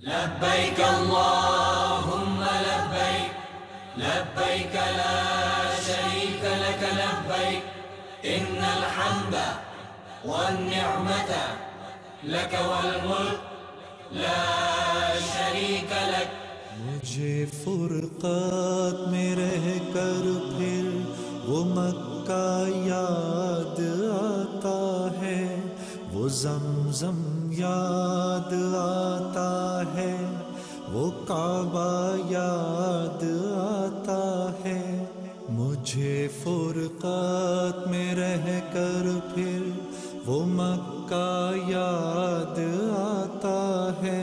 لبيك اللهم لبيك لبيك لا شريك لك لبيك إن الحمد والنعمة لك والملك لا شريك لك. مجھے فرقات میں رہ کر پھر وہ مکہ یاد آتا ہے، وہ زمزم یاد آتا ہے، وہ کعبہ یاد آتا ہے. مجھے فرقات میں رہ کر پھر وہ مکہ یاد آتا ہے،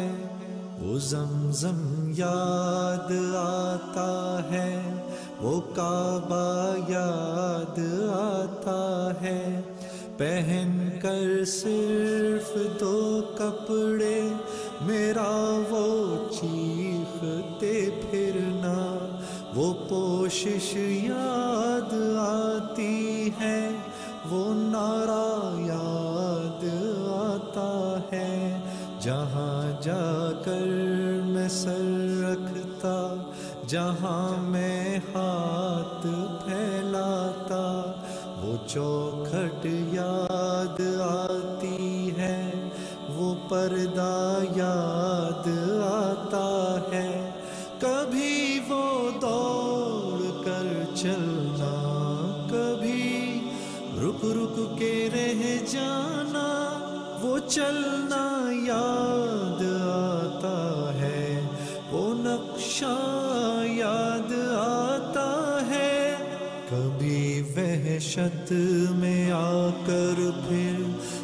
وہ زمزم یاد آتا ہے، وہ کعبہ یاد آتا ہے. پہن کر صرف 2 کپڑے میرا وہ چیختے پھرنا، وہ پوشش یاد آتی ہے، وہ نعرہ یاد آتا ہے. جہاں جا کر میں سر رکھتا، جہاں میں ہاتھ پھیلاتا، وہ چوکھٹ یاد آتی ہے، وہ پردہ یاد آتا ہے. کبھی وہ دوڑ کر چلنا، کبھی رک رک کے رہ جانا، وہ چلنا یاد آتا ہے، وہ نقشہ یاد آتا ہے. کبھی وحشت میں آ کر پھر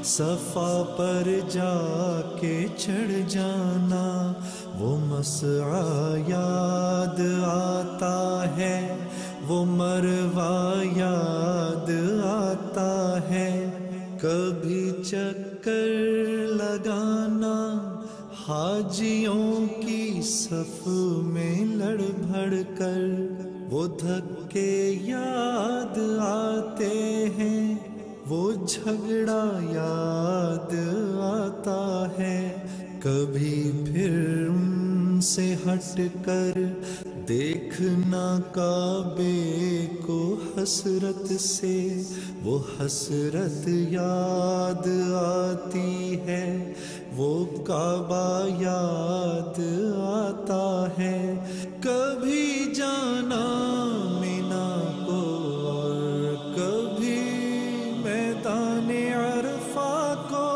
صفا پر جا کے چڑھ جانا، وہ مسعی یاد آتا ہے، وہ مروہ یاد آتا ہے. کبھی چکر لگانا حاجیوں کی صف میں لڑ بھڑ کر، وہ دھکے یاد آتے ہیں، وہ جھگڑا یاد آتا ہے. کبھی پھر ان سے ہٹ کر دیکھنا کعبے کو حسرت سے، وہ حسرت یاد آتی ہے، وہ کعبہ یاد آتا ہے. کبھی جانا مینا کو اور کبھی میدان عرفہ کو،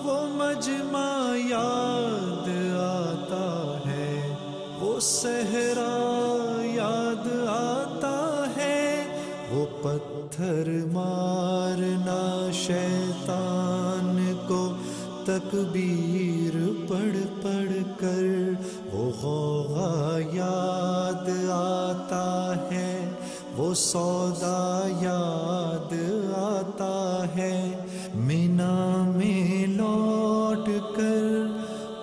وہ مجمع یاد آتا ہے، وہ صحرا یاد آتا ہے، وہ پتھر مارنا شیطان کو تکبیر پڑھ پڑھ کر، وہ غوغا یاد آتا ہے، وہ سودا یاد آتا ہے. مینا میں لوٹ کر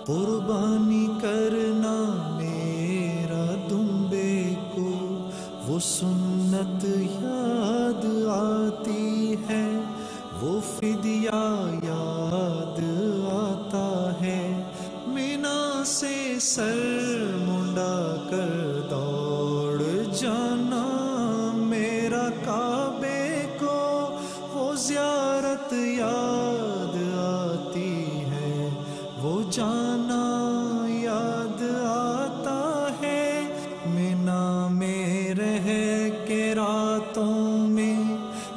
قربانی کرنا میرا دمبے کو، وہ سنت یاد آتی ہے، وہ فدیہ یاد آتا ہے. مینا سے سر منڈا کر دوڑ جانا میرا کعبے کو، وہ زیارت یاد آتی ہے، وہ جانا یاد آتا ہے. مینا میں رہ کے راتوں میں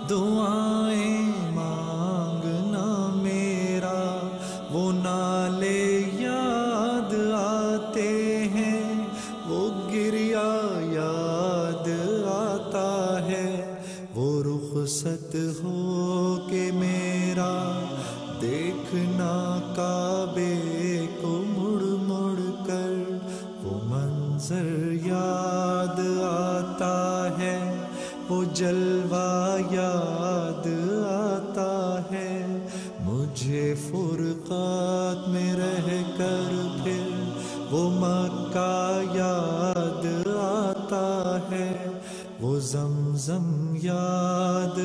دعائیں مانگنا میرا، وہ نالے یاد آتے ہیں، وہ گریا یاد آتا ہے. وہ رخصت ہو کہ میرا دیکھنا کعبے کو مڑ مڑ کر، وہ منظر یاد آتا ہے، وہ جلوہ یاد آتا ہے. مجھے فرقات میں رہ کر پھر وہ مکہ یاد آتا ہے، وہ زمزم یاد